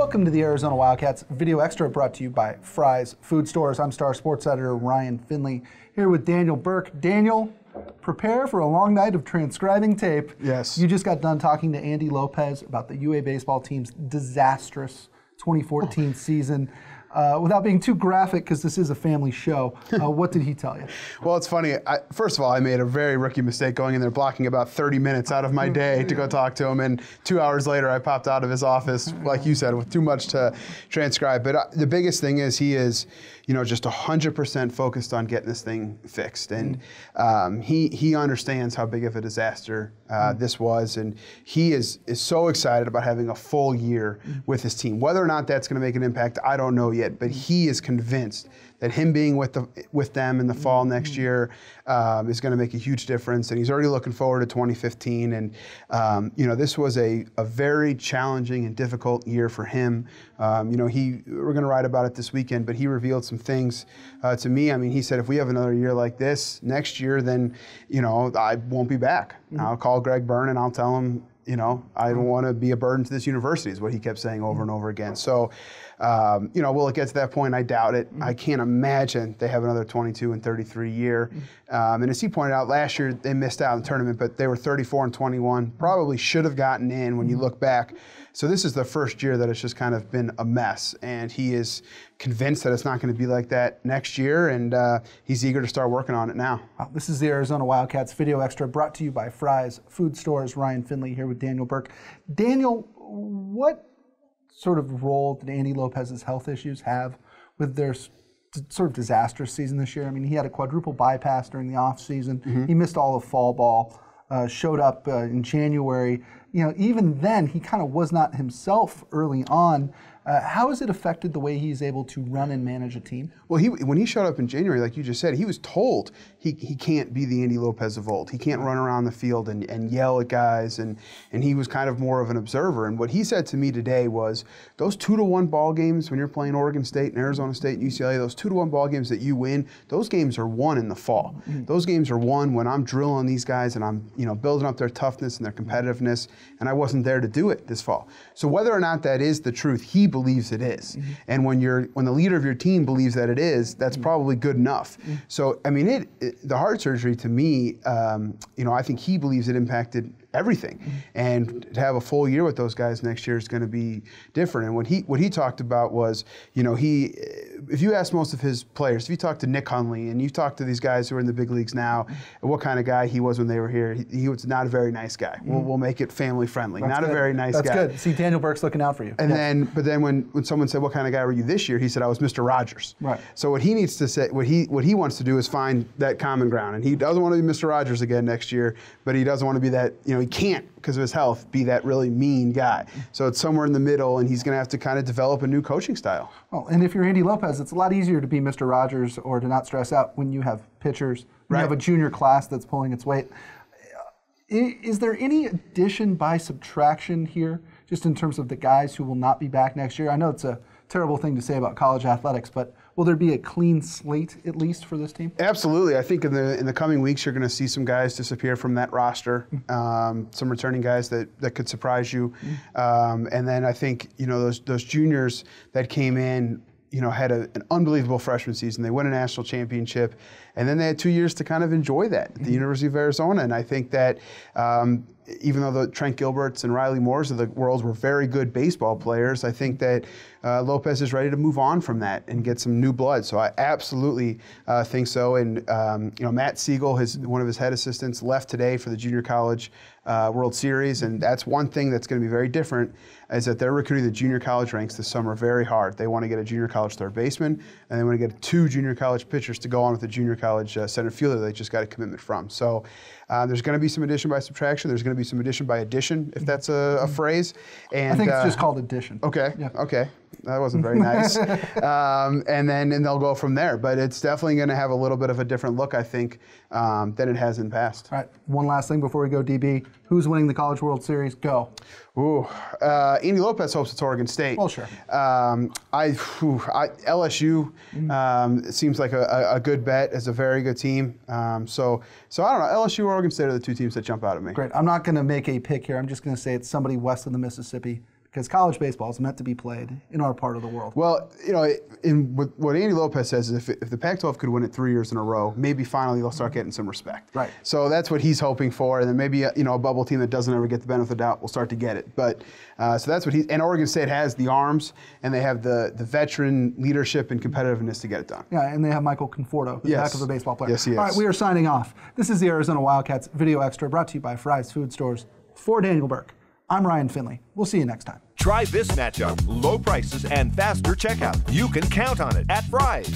Welcome to the Arizona Wildcats Video Extra, brought to you by Fry's Food Stores. I'm Star Sports Editor Ryan Finley, here with Daniel Burke. Daniel, prepare for a long night of transcribing tape. Yes. You just got done talking to Andy Lopez about the UA baseball team's disastrous 2014 season. Without being too graphic, because this is a family show, what did he tell you? Well, it's funny. First of all, I made a very rookie mistake going in there, blocking about 30 minutes out of my day to go talk to him. And 2 hours later, I popped out of his office, like you said, with too much to transcribe. But the biggest thing is he is, just 100% focused on getting this thing fixed. And he understands how big of a disaster this was. And he is so excited about having a full year with his team. Whether or not that's going to make an impact, I don't know yet. But he is convinced that him being with them in the fall next year is going to make a huge difference. And he's already looking forward to 2015. And this was a very challenging and difficult year for him. We're going to write about it this weekend, but he revealed some things to me. I mean, he said, if we have another year like this next year, then I won't be back. I'll call Greg Byrne and I'll tell him, I don't want to be a burden to this university, is what he kept saying over and over again. So, will it get to that point? I doubt it. I can't imagine they have another 22-33 year. And as he pointed out, last year they missed out in the tournament, but they were 34-21. Probably should have gotten in when you look back. So this is the first year that it's just kind of been a mess. And he is convinced that it's not going to be like that next year, and he's eager to start working on it now. This is the Arizona Wildcats Video Extra, brought to you by Fry's Food Stores. Ryan Finley here with Daniel Burke. Daniel, what sort of role did Andy Lopez's health issues have with their sort of disastrous season this year? I mean, he had a quadruple bypass during the offseason. He missed all of fall ball, showed up in January. Even then, he kind of was not himself early on. How has it affected the way he's able to run and manage a team? Well, when he showed up in January, like you just said, he was told he can't be the Andy Lopez of old. He can't run around the field and yell at guys, and he was kind of more of an observer. And what he said to me today was, those 2-1 ball games when you're playing Oregon State and Arizona State and UCLA, those 2-1 ball games that you win, those games are won in the fall. Those games are won when I'm drilling these guys and I'm building up their toughness and their competitiveness, and I wasn't there to do it this fall. So whether or not that is the truth, he believes it is. And when the leader of your team believes that it is, that's probably good enough. So I mean, the heart surgery to me, I think he believes it impacted everything. And to have a full year with those guys next year is going to be different. And what he talked about was, if you ask most of his players, if you talk to Nick Hundley and you talk to these guys who are in the big leagues now, what kind of guy he was when they were here, he was not a very nice guy. We'll make it family friendly. That's not good. a very nice guy. That's good. See, Daniel Burke's looking out for you. And but then when someone said, what kind of guy were you this year? He said, I was Mr. Rogers. Right. So what he needs to say, what he wants to do is find that common ground. And he doesn't want to be Mr. Rogers again next year, but he doesn't want to be that, he can't, because of his health, be that really mean guy. So it's somewhere in the middle, and he's going to have to kind of develop a new coaching style. Well, and if you're Andy Lopez, it's a lot easier to be Mr. Rogers or to not stress out when you have pitchers, when you have a junior class that's pulling its weight. Is there any addition by subtraction here, just in terms of the guys who will not be back next year? I know it's a terrible thing to say about college athletics, but will there be a clean slate, at least, for this team? Absolutely. I think in the coming weeks, you're going to see some guys disappear from that roster, some returning guys that could surprise you. And then I think, those juniors that came in, had an unbelievable freshman season. They won a national championship, and then they had 2 years to kind of enjoy that at the University of Arizona. And I think that even though the Trent Gilberts and Riley Moores of the world were very good baseball players, I think that Lopez is ready to move on from that and get some new blood. So I absolutely think so. And Matt Siegel, one of his head assistants, left today for the Junior College World Series, and that's one thing that's going to be very different, is that they're recruiting the junior college ranks this summer very hard. They want to get a junior college third baseman, and they want to get 2 junior college pitchers to go on with the junior college center fielder they just got a commitment from. So there's going to be some addition by subtraction. There's going to be some addition by addition, if that's a phrase. And I think it's just called addition. Okay. Yeah. Okay. That wasn't very nice. And they'll go from there. But it's definitely going to have a little bit of a different look, I think, than it has in the past. All right. One last thing before we go, DB. Who's winning the College World Series? Go. Ooh. Andy Lopez hopes it's Oregon State. Well, sure. LSU it seems like a good bet. It's a very good team. So I don't know. LSU or Oregon State are the 2 teams that jump out at me. Great. I'm not going to make a pick here. I'm just going to say it's somebody west of the Mississippi, because college baseball is meant to be played in our part of the world. Well, what Andy Lopez says is if the Pac-12 could win it 3 years in a row, maybe finally they'll start getting some respect. Right. So that's what he's hoping for, and then maybe a bubble team that doesn't ever get the benefit of the doubt will start to get it. But so that's what and Oregon State has the arms, and they have the veteran leadership and competitiveness to get it done. Yeah, and they have Michael Conforto, who's back of a baseball player. Yes, he is. All right, we are signing off. This is the Arizona Wildcats Video Extra, brought to you by Fry's Food Stores. For Daniel Burke, I'm Ryan Finley. We'll see you next time. Try this matchup. Low prices and faster checkout. You can count on it at Fry's.